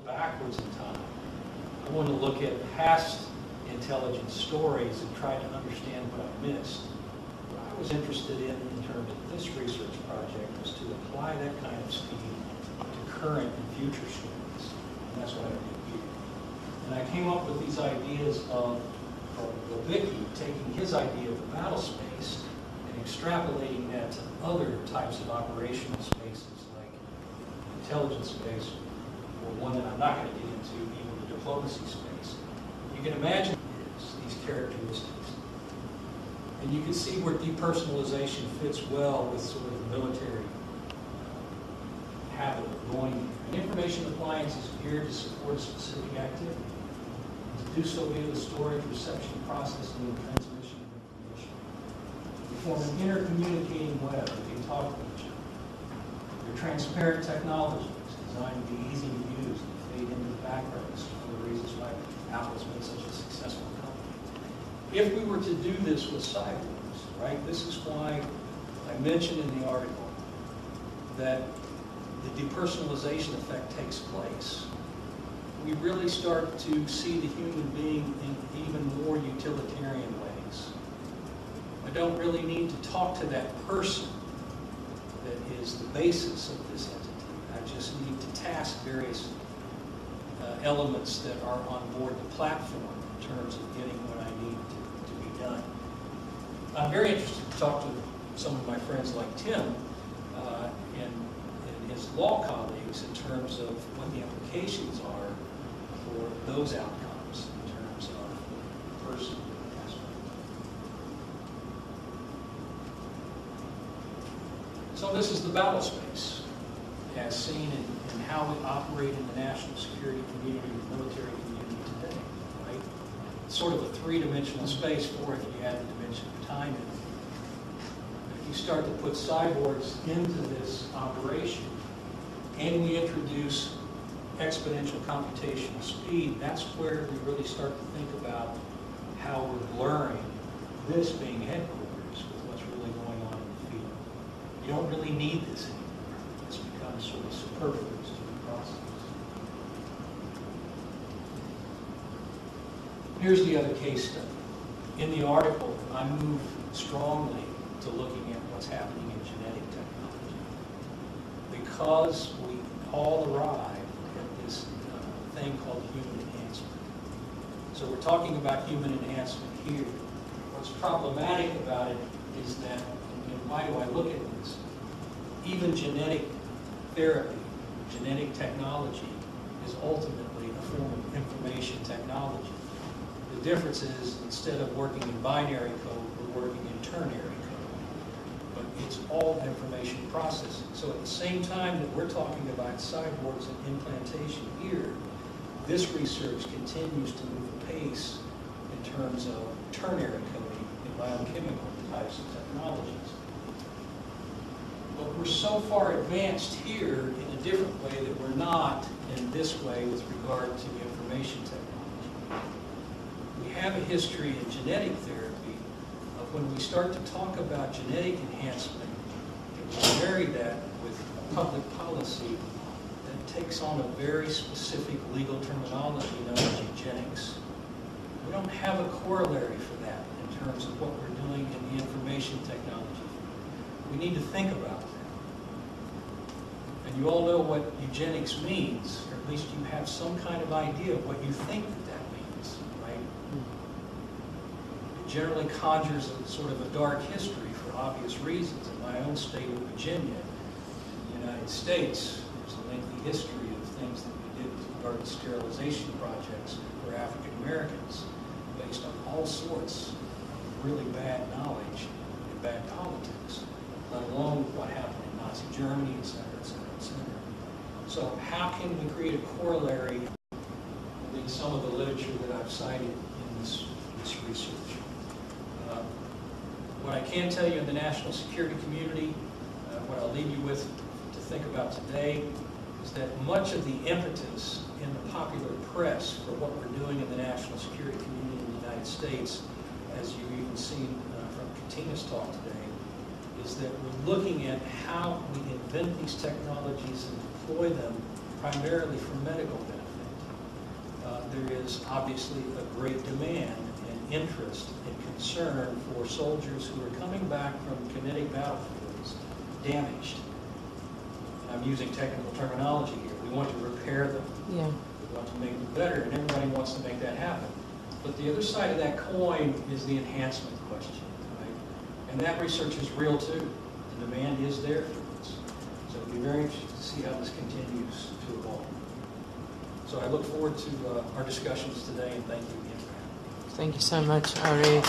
backwards in time. I want to look at past intelligence stories and try to understand what I missed. What I was interested in terms of this research project was to apply that kind of speed to current and future stories. And that's what I did here. And I came up with these ideas of Vicky taking his idea of the Battlespace and extrapolating that to other types of operational spaces like intelligence space, or one that I'm not going to get into, even the diplomacy space. You can imagine these characteristics. And you can see where depersonalization fits well with sort of the military habit of going. An information appliance is geared to support a specific activity. To do so via the storage, reception, processing, and transmission of information. They form an intercommunicating web. They can talk to each other. They're transparent technologies designed to be easy to use and fade into the background. This is one of the reasons why Apple's been such a successful company. If we were to do this with cyborgs, right, this is why I mentioned in the article that the depersonalization effect takes place. We really start to see the human being in even more utilitarian ways. I don't really need to talk to that person that is the basis of this entity. I just need to task various elements that are on board the platform in terms of getting what I need to be done. I'm very interested to talk to some of my friends like Tim and his law colleagues in terms of what the implications are for those outcomes in terms of person aspect. So this is the Battlespace as seen in how we operate in the national security community, the military community today, right? It's sort of a three-dimensional space, or if you add the dimension of time in it. If you start to put cyborgs into this operation, and we introduce exponential computational speed, that's where we really start to think about how we're blurring this being headquarters with what's really going on in the field. You don't really need this anymore. It's become sort of superfluous to the process. Here's the other case study. In the article, I move strongly to looking at what's happening in genetic technology. Because we all arrive at this thing called human enhancement. So we're talking about human enhancement here. What's problematic about it is that, and why do I look at this? Even genetic therapy, genetic technology, is ultimately a form of information technology. The difference is, instead of working in binary code, we're working in ternary code. But it's all information processing. So at the same time that we're talking about cyborgs and implantation here, this research continues to move apace in terms of ternary coding and biochemical types of technologies. But we're so far advanced here in a different way that we're not in this way with regard to information technology. We have a history in genetic therapy of when we start to talk about genetic enhancement, we marry that with public policy that takes on a very specific legal terminology known as eugenics. We don't have a corollary for that in terms of what we're doing in the information technology. We need to think about that. And you all know what eugenics means, or at least you have some kind of idea of what you think that means, right? It generally conjures a sort of a dark history for obvious reasons. In my own state of Virginia, in the United States, there's a lengthy history of things that we did with regard to sterilization projects for African Americans based on all sorts of really bad knowledge and bad politics, let alone what happened in Nazi Germany, et cetera, et cetera, et cetera. So how can we create a corollary in some of the literature that I've cited in this research? What I can tell you in the national security community, what I'll leave you with to think about today, is that much of the impetus in the popular press for what we're doing in the national security community in the United States, as you've even seen from Katina's talk today, is that we're looking at how we invent these technologies and deploy them primarily for medical benefit. There is obviously a great demand and interest and concern for soldiers who are coming back from kinetic battlefields damaged. And I'm using technical terminology here. We want to repair them. Yeah. We want to make them better, and everybody wants to make that happen. But the other side of that coin is the enhancement question, right? And that research is real too. The demand is there for this. So it'll be very interesting to see how this continues to evolve. So I look forward to our discussions today, and thank you again. Thank you so much, Ari.